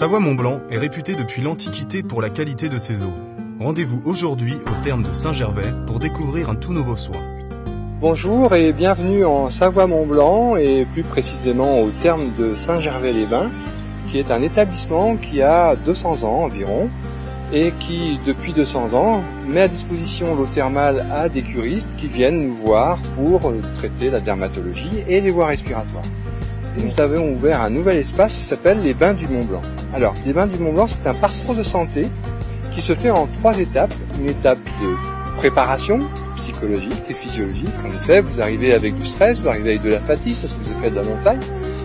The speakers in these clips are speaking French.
Savoie-Mont-Blanc est réputée depuis l'Antiquité pour la qualité de ses eaux. Rendez-vous aujourd'hui au terme de Saint-Gervais pour découvrir un tout nouveau soin. Bonjour et bienvenue en Savoie-Mont-Blanc et plus précisément au terme de Saint-Gervais-les-Bains, qui est un établissement qui a 200 ans environ et qui, depuis 200 ans, met à disposition l'eau thermale à des curistes qui viennent nous voir pour traiter la dermatologie et les voies respiratoires. Et nous avons ouvert un nouvel espace qui s'appelle les Bains du Mont-Blanc. Alors, les Bains du Mont-Blanc, c'est un parcours de santé qui se fait en 3 étapes. Une étape de préparation psychologique et physiologique. En effet, vous arrivez avec du stress, vous arrivez avec de la fatigue parce que vous avez fait de la montagne.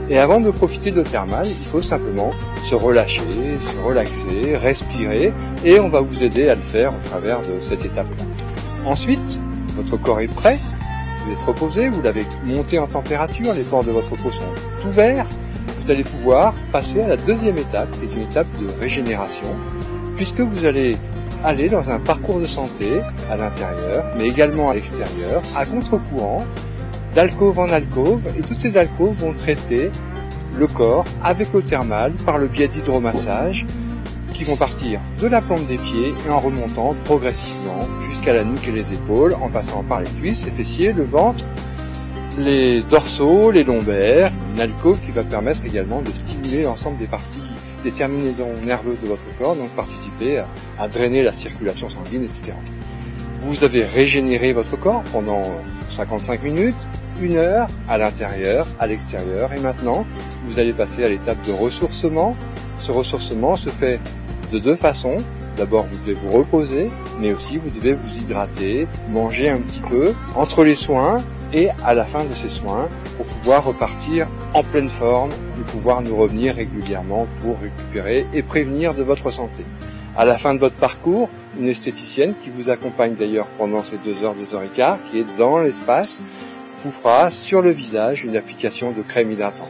Et avant de profiter de l'eau thermale, il faut simplement se relâcher, se relaxer, respirer, et on va vous aider à le faire au travers de cette étape-là. Ensuite, votre corps est prêt, vous êtes reposé, vous l'avez monté en température, les pores de votre peau sont ouverts, vous allez pouvoir passer à la deuxième étape, qui est une étape de régénération, puisque vous allez aller dans un parcours de santé à l'intérieur, mais également à l'extérieur, à contre-courant, d'alcôve en alcôve, et toutes ces alcôves vont traiter le corps avec l'eau thermale par le biais d'hydromassage qui vont partir de la plante des pieds et en remontant progressivement jusqu'à la nuque et les épaules, en passant par les cuisses, les fessiers, le ventre, les dorsaux, les lombaires, une alcôve qui va permettre également de stimuler l'ensemble des parties, des terminaisons nerveuses de votre corps, donc participer à drainer la circulation sanguine, etc. Vous avez régénéré votre corps pendant 55 minutes, 1 heure à l'intérieur, à l'extérieur, et maintenant vous allez passer à l'étape de ressourcement. Ce ressourcement se fait de 2 façons. D'abord, vous devez vous reposer, mais aussi vous devez vous hydrater, manger un petit peu entre les soins et à la fin de ces soins pour pouvoir repartir en pleine forme et pouvoir nous revenir régulièrement pour récupérer et prévenir de votre santé. À la fin de votre parcours, une esthéticienne qui vous accompagne d'ailleurs pendant ces 2 heures, 2 heures et quart, qui est dans l'espace, vous fera sur le visage une application de crème hydratante.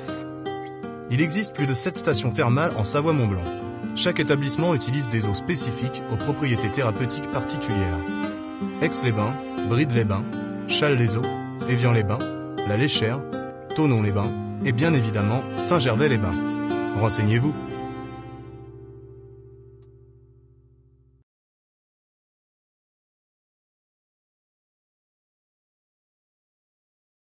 Il existe plus de 7 stations thermales en Savoie-Mont-Blanc. Chaque établissement utilise des eaux spécifiques aux propriétés thérapeutiques particulières. Aix-les-Bains, Brides-les-Bains, Chasles-les-Eaux, Évian-les-Bains, La Léchère, Thonon-les-Bains et bien évidemment Saint-Gervais-les-Bains. Renseignez-vous.